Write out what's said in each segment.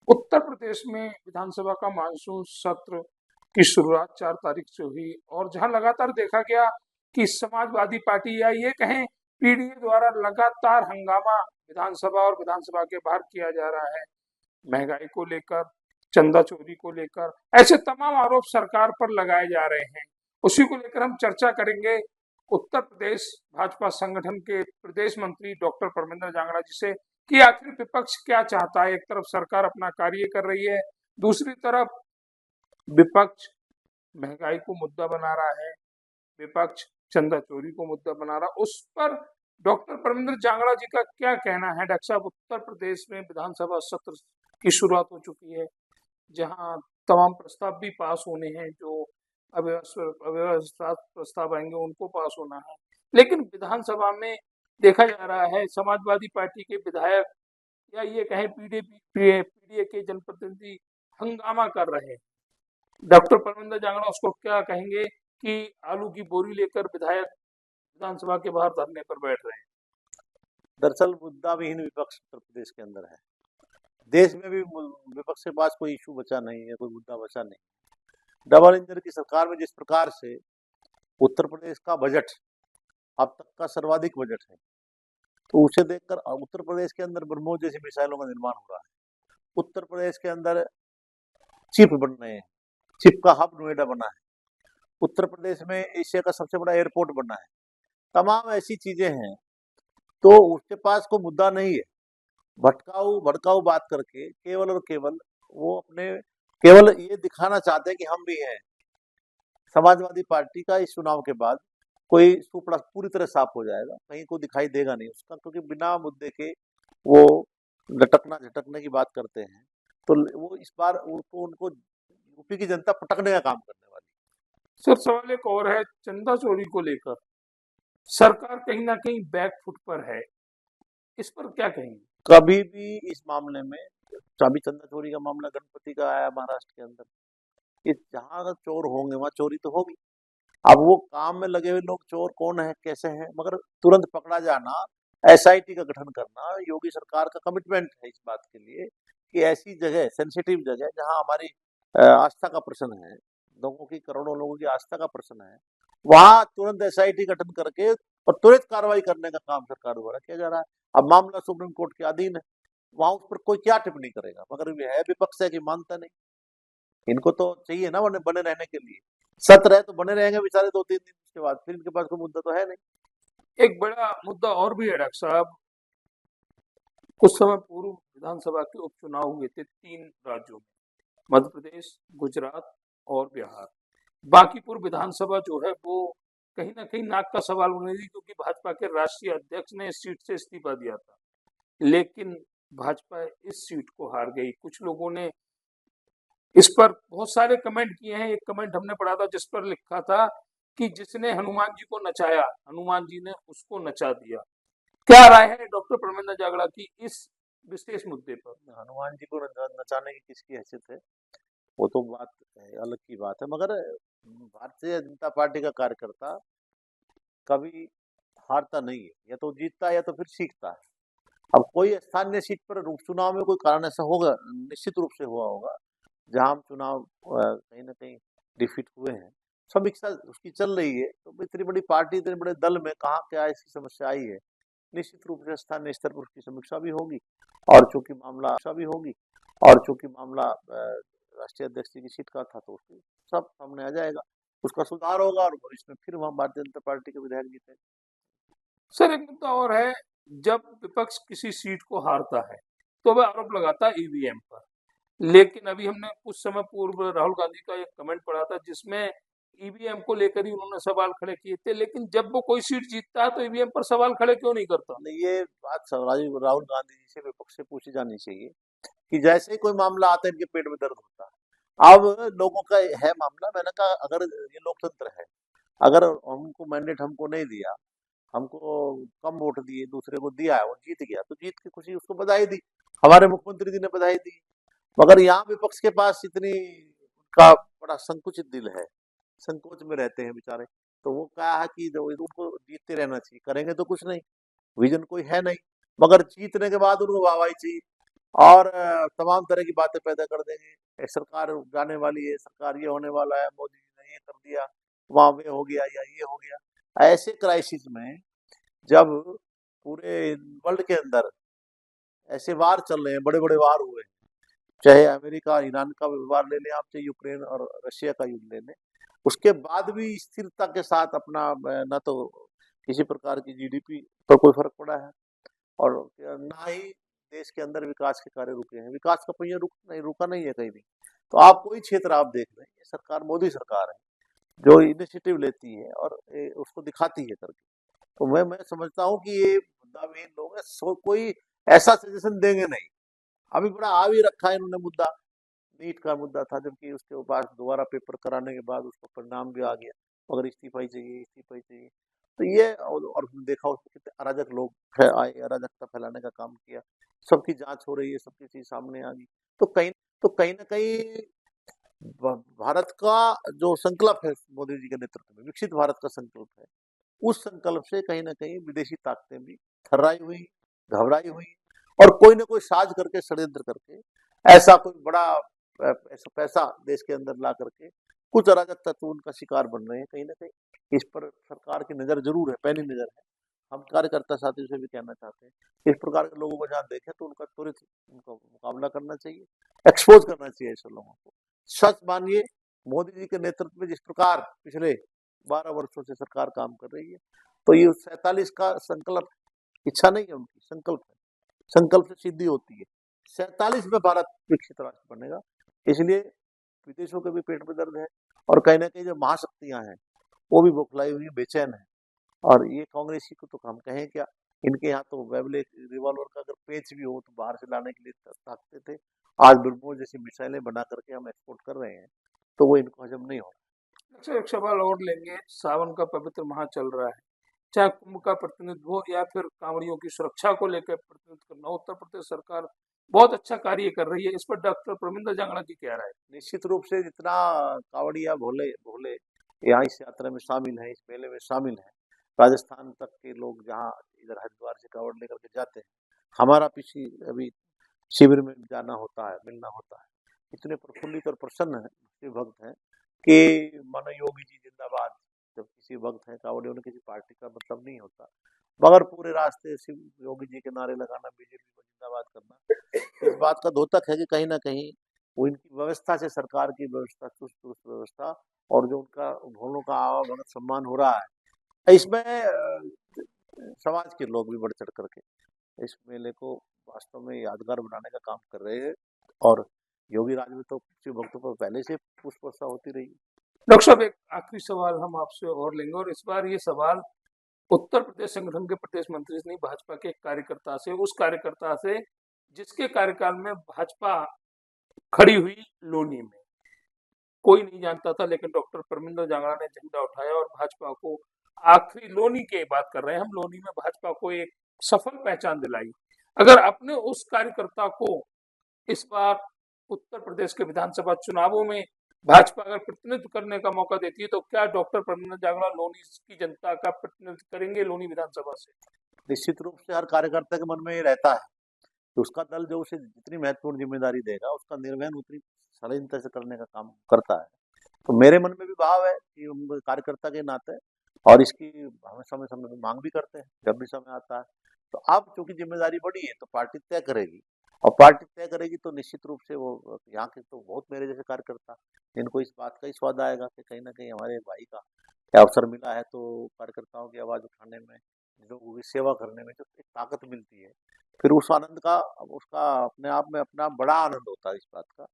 उत्तर प्रदेश में विधानसभा का मानसून सत्र की शुरुआत 4 तारीख से हुई और जहां लगातार देखा गया कि समाजवादी पार्टी या ये कहें पीडीए द्वारा लगातार हंगामा विधानसभा और विधानसभा के बाहर किया जा रहा है। महंगाई को लेकर, चंदा चोरी को लेकर, ऐसे तमाम आरोप सरकार पर लगाए जा रहे हैं। उसी को लेकर हम चर्चा करेंगे उत्तर प्रदेश भाजपा संगठन के प्रदेश मंत्री डॉक्टर परमेंद्र जांगड़ा जी से कि आखिर विपक्ष क्या चाहता है। एक तरफ सरकार अपना कार्य कर रही है, दूसरी तरफ विपक्ष महंगाई को मुद्दा बना रहा है, विपक्ष चंदा चोरी को मुद्दा बना रहा, उस पर डॉक्टर परमेंद्र जांगड़ा जी का क्या कहना है। डॉक्टर साहब, उत्तर प्रदेश में विधानसभा सत्र की शुरुआत हो चुकी है, जहां तमाम प्रस्ताव भी पास होने हैं, जो अव्यवस्था प्रस्ताव आएंगे उनको पास होना है, लेकिन विधानसभा में देखा जा रहा है समाजवादी पार्टी के विधायक या ये कहें पीडीए के जनप्रतिनिधि हंगामा कर रहे हैं। डॉक्टर परमिंदर जांगड़ा उसको क्या कहेंगे कि आलू की बोरी लेकर विधायक विधानसभा के बाहर धरने पर बैठ रहे हैं। दरअसल मुद्दा विहीन विपक्ष उत्तर प्रदेश के अंदर है। देश में भी विपक्ष के पास कोई इशू बचा नहीं है, कोई मुद्दा बचा नहीं। डबल इंजन की सरकार में जिस प्रकार से उत्तर प्रदेश का बजट अब तक का सर्वाधिक बजट है, तो उसे देखकर उत्तर प्रदेश के अंदर ब्रह्मोस जैसी मिसाइलों का निर्माण हो रहा है। उत्तर प्रदेश के अंदर चिप बन रहे हैं, चिप का हब नोएडा बना है। उत्तर प्रदेश में एशिया का सबसे बड़ा एयरपोर्ट बना है। तमाम ऐसी चीजें हैं, तो उसके पास कोई मुद्दा नहीं है। भटकाऊ भड़काऊ बात करके केवल और केवल वो अपने केवल ये दिखाना चाहते हैं कि हम भी हैं। समाजवादी पार्टी का इस चुनाव के बाद कोई सुपड़ा पूरी तरह साफ हो जाएगा, कहीं को दिखाई देगा नहीं उसका, क्योंकि बिना मुद्दे के वो लटकना झटकने की बात करते हैं। तो वो इस बार उनको यूपी की जनता पटकने का काम करने वाली। सर, सवाल एक और है, चंदा चोरी को लेकर सरकार कहीं ना कहीं बैक फुट पर है, इस पर क्या कहेंगे। कभी भी इस मामले में, अभी चंदा चोरी का मामला गणपति का आया महाराष्ट्र के अंदर, इस जहां चोर होंगे वहां चोरी तो होगी। अब वो काम में लगे हुए लोग चोर कौन है, कैसे हैं, मगर तुरंत पकड़ा जाना, एसआईटी का गठन करना, योगी सरकार का कमिटमेंट है इस बात के लिए कि ऐसी जगह, सेंसिटिव जगह जहां हमारी आस्था का प्रश्न है, लोगों की, करोड़ों लोगों की आस्था का प्रश्न है, वहां तुरंत एसआईटी गठन करके और त्वरित कार्रवाई करने का काम सरकार द्वारा किया जा रहा है। अब मामला सुप्रीम कोर्ट के अधीन है, वहां उस पर कोई क्या टिप्पणी करेगा, मगर ये है विपक्ष है कि मानता नहीं। इनको तो चाहिए ना बने रहने के लिए, सत्र है तो बने रहेंगे बेचारे 2-3 दिन, उसके बाद फिर इनके पास कोई मुद्दा तो है नहीं। एक बड़ा मुद्दा और भी है डॉक्टर साहब, कुछ समय पूर्व विधानसभा के उपचुनाव हुए थे 3 राज्यों में, मध्य प्रदेश, गुजरात और बिहार। बांकीपुर विधानसभा जो है वो कहीं ना कहीं नाक का सवाल बन रही थी, क्योंकि भाजपा के राष्ट्रीय अध्यक्ष ने इस सीट से इस्तीफा दिया था, लेकिन भाजपा इस सीट को हार गई। कुछ लोगों ने इस पर बहुत सारे कमेंट किए हैं। एक कमेंट हमने पढ़ा था जिस पर लिखा था कि जिसने हनुमान जी को नचाया, हनुमान जी ने उसको नचा दिया। क्या राय है डॉक्टर परमेंद्र जागड़ा की इस विशेष मुद्दे पर। हनुमान जी को नचाने की किसकी हैसियत है, वो तो बात अलग की बात है, मगर भारतीय जनता पार्टी का कार्यकर्ता कभी हारता नहीं है, या तो जीतता है या तो फिर सीखता है। अब कोई स्थानीय सीट पर उपचुनाव में कोई कारण ऐसा होगा, निश्चित रूप से हुआ होगा, जहां हम चुनाव कहीं ना कहीं डिफीट हुए हैं, समीक्षा उसकी चल रही है। तो इतनी बड़ी पार्टी, इतने बड़े दल में कहाँ क्या ऐसी समस्या आई है, निश्चित रूप से स्थानीय स्तर पर उसकी समीक्षा भी होगी, और चूंकि मामला राष्ट्रीय अध्यक्ष की सीट का था, तो उसकी सब सामने आ जाएगा, उसका सुधार होगा और भविष्य में फिर वहां भारतीय जनता पार्टी के विधायक जीतेंगे। सर, एक मुद्दा और है, जब विपक्ष किसी सीट को हारता है तो वह आरोप लगाता है ईवीएम पर, लेकिन अभी हमने कुछ समय पूर्व राहुल गांधी का एक कमेंट पढ़ा था जिसमें ईवीएम को लेकर ही उन्होंने सवाल खड़े किए थे, लेकिन जब वो कोई सीट जीतता है तो ईवीएम पर सवाल खड़े क्यों नहीं करता। ये बात राहुल गांधी जी से विपक्ष से पूछी जानी चाहिए कि जैसे ही कोई मामला आता है इनके पेट में दर्द होता है। अब लोगों का है मामला, मैंने कहा अगर ये लोकतंत्र है, अगर हमको मैंडेट हमको नहीं दिया, हमको कम वोट दिए, दूसरे को दिया है, वो जीत गया, तो जीत की खुशी उसको बधाई दी, हमारे मुख्यमंत्री जी ने बधाई दी। मगर यहाँ विपक्ष के पास इतनी का बड़ा संकुचित दिल है, संकोच में रहते हैं बेचारे, तो वो क्या है कि जो उनको जीतते रहना चाहिए, करेंगे तो कुछ नहीं, विजन कोई है नहीं, मगर जीतने के बाद उनको वाहवाही चाहिए और तमाम तरह की बातें पैदा कर देंगे। सरकार जाने वाली है, सरकार ये होने वाला है, मोदी जी ने ये कर दिया, वहां वे हो गया या ये हो गया। ऐसे क्राइसिस में जब पूरे वर्ल्ड के अंदर ऐसे वार चल रहे हैं, बड़े बड़े वार हुए हैं, चाहे अमेरिका ईरान का वार ले लें आप, चाहे यूक्रेन और रशिया का युद्ध ले लें, उसके बाद भी स्थिरता के साथ अपना न तो किसी प्रकार की जीडीपी पर कोई फर्क पड़ा है और ना ही देश के अंदर विकास के कार्य रुके हैं। विकास का पहिया रुका नहीं है कहीं भी। तो आप कोई क्षेत्र आप देख लें, ये सरकार मोदी सरकार है जो इनिशिएटिव लेती है और उसको दिखाती है करके। तो मैं समझता हूँ कि ये मुद्दाविहीन लोग हैं, कोई ऐसा सजेशन देंगे नहीं। अभी बड़ा आ भी रखा है इन्होंने मुद्दा, नीट का मुद्दा था, जबकि उसके बाद दोबारा पेपर कराने के बाद उसका परिणाम भी आ गया, मगर इस्तीफा ही चाहिए, इस्तीफा ही चाहिए। तो ये और उसने देखा उसमें कितने अराजक लोग आए, अराजकता फैलाने का काम किया, सबकी जांच हो रही है, सबकी चीज सामने आ गई। तो कहीं ना कहीं भारत का जो संकल्प है मोदी जी के नेतृत्व में, विकसित भारत का संकल्प है, उस संकल्प से कहीं ना कहीं विदेशी ताकतें भी थर्राई हुई, घबराई हुई और कोई ना कोई साज करके, षड्यंत्र करके ऐसा कोई बड़ा ऐसा पैसा देश के अंदर ला करके कुछ अराजक तत्व उनका शिकार बन रहे हैं। कहीं ना कहीं इस पर सरकार की नजर जरूर है, पैनी नजर है। हम कार्यकर्ता साथियों से भी कहना चाहते हैं इस प्रकार के लोगों को जहाँ देखें तो उनका त्वरित उनका मुकाबला करना चाहिए, एक्सपोज करना चाहिए ऐसे लोगों को। सच मानिए, मोदी जी के नेतृत्व में जिस प्रकार पिछले 12 वर्षों से सरकार काम कर रही है, तो ये 47 का संकल्प इच्छा नहीं है उनकी, संकल्प है, संकल्प से सिद्धि होती है। 47 में भारत विकसित राष्ट्र बनेगा। इसलिए विदेशों के भी पेट में दर्द है और कहीं ना कहीं जो महाशक्तियां हैं वो भी बौखलाई हुई, बेचैन है। और ये कांग्रेसी को तो हम कहें क्या, इनके यहाँ तो वेबले रिवॉल्वर का अगर पेच भी हो तो बाहर से लाने के लिए ताकते थे। आज ब्रह्मोस जैसी मिसाइलें बना करके हम एक्सपोर्ट कर रहे हैं, तो वो इनको हजम नहीं हो रहा। अच्छा, एक सवाल और लेंगे। सावन का पवित्र माह चल रहा है, चाहे कुंभ का प्रतिनिधित्व हो या फिर कांवड़ियों की सुरक्षा को लेकर प्रतिनिधित्व करना, उत्तर प्रदेश सरकार बहुत अच्छा कार्य कर रही है। इस पर डॉक्टर परमिंदर जांगड़ा की क्या राय है? निश्चित रूप से जितना कांवड़िया भोले भोले यहाँ इस यात्रा में शामिल है, इस मेले में शामिल है, राजस्थान तक के लोग जहाँ इधर हरिद्वार से कांवड़ लेकर के जाते हैं, हमारा पीछे अभी शिविर में जाना होता है, मिलना होता है, इतने प्रफुल्लित और प्रसन्न है शिव भक्त हैं कि मानो योगी जी जिंदाबाद। जब किसी भक्त है कांवड़ियों ने किसी पार्टी का मतलब नहीं होता, मगर पूरे रास्ते शिव योगी जी के नारे लगाना, बीजेपी को जिंदाबाद करना, इस बात का द्योतक है कि कहीं ना कहीं वो इनकी व्यवस्था से, सरकार की व्यवस्था, चुस्त दुरुस्त व्यवस्था और जो उनका दोनों का आवागमन सम्मान हो रहा है, इसमें समाज के लोग भी बढ़ चढ़ करके इस मेले को वास्तव में यादगार बनाने का काम कर रहे हैं। और योगी राज में तो शिव भक्तों पर पहले से पुष्प वर्षा होती रही। डॉक्टर साहब, एक आखिरी सवाल हम आपसे और लेंगे, और इस बार ये सवाल उत्तर प्रदेश संगठन के प्रदेश मंत्री से नहीं, भाजपा के कार्यकर्ता से, उस कार्यकर्ता से जिसके कार्यकाल में भाजपा खड़ी हुई लोनी में। कोई नहीं जानता था, लेकिन डॉक्टर परमिंदर जांगड़ा ने झंडा उठाया और भाजपा को आखिरी लोनी की बात कर रहे हैं हम, लोनी में भाजपा को एक सफल पहचान दिलाई। अगर अपने उस कार्यकर्ता को इस बार उत्तर प्रदेश के विधानसभा चुनावों में भाजपा अगर प्रतिनिधित्व करने का मौका देती है, तो क्या डॉक्टर परमिंदर जांगड़ा लोनी की जनता का प्रतिनिधित्व करेंगे लोनी विधानसभा से? निश्चित रूप से हर कार्यकर्ता के मन में ये रहता है कि उसका दल जो उसे जितनी महत्वपूर्ण जिम्मेदारी देगा, उसका निर्वहन उतनी शालीनता से करने का काम करता है। तो मेरे मन में भी भाव है कि हम कार्यकर्ता के नाते और इसकी हमें समय समय में मांग भी करते हैं जब भी समय आता है। तो अब चूंकि जिम्मेदारी बड़ी है तो पार्टी तय करेगी, और पार्टी तय करेगी तो निश्चित रूप से वो यहाँ के तो बहुत मेरे जैसे कार्यकर्ता जिनको इस बात का ही स्वाद आएगा कि कहीं ना कहीं हमारे भाई का क्या अवसर मिला है, तो कार्यकर्ताओं की आवाज उठाने में, लोगों की सेवा करने में जो एक ताकत मिलती है, फिर उस आनंद का, उसका अपने आप में अपना बड़ा आनंद होता है इस बात का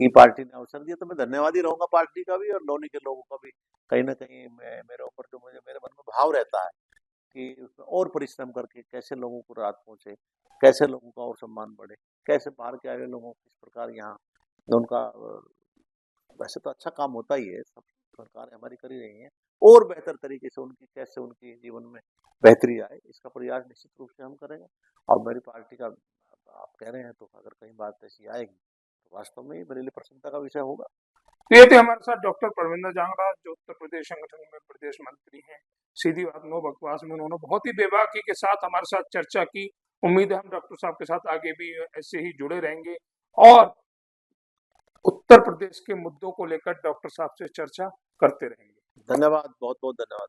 कि पार्टी ने अवसर दिया। तो मैं धन्यवादी रहूंगा पार्टी का भी और लोनी के लोगों का भी। कहीं ना कहीं मेरे ऊपर जो मुझे मेरे मन में भाव रहता है कि उसमें और परिश्रम करके कैसे लोगों को राहत पहुंचे, कैसे लोगों का और सम्मान बढ़े, कैसे बाहर के आए हुए लोगों को किस प्रकार यहाँ उनका वैसे तो अच्छा काम होता ही है, सब सरकारें हमारी कर ही रही हैं, और बेहतर तरीके से उनकी कैसे उनके जीवन में बेहतरी आए, इसका प्रयास निश्चित रूप से हम करेंगे। और मेरी पार्टी का आप कह रहे हैं तो अगर कहीं बात ऐसी आएगी तो वास्तव में मेरे लिए प्रसन्नता का विषय होगा। तो ये थे हमारे साथ डॉक्टर परमिंदर जांगड़ा, जो उत्तर प्रदेश संगठन में प्रदेश मंत्री हैं। सीधी बात, नो बकवास में उन्होंने बहुत ही बेबाकी के साथ हमारे साथ चर्चा की उम्मीद है हम डॉक्टर साहब के साथ आगे भी ऐसे ही जुड़े रहेंगे और उत्तर प्रदेश के मुद्दों को लेकर डॉक्टर साहब से चर्चा करते रहेंगे। धन्यवाद, बहुत बहुत धन्यवाद।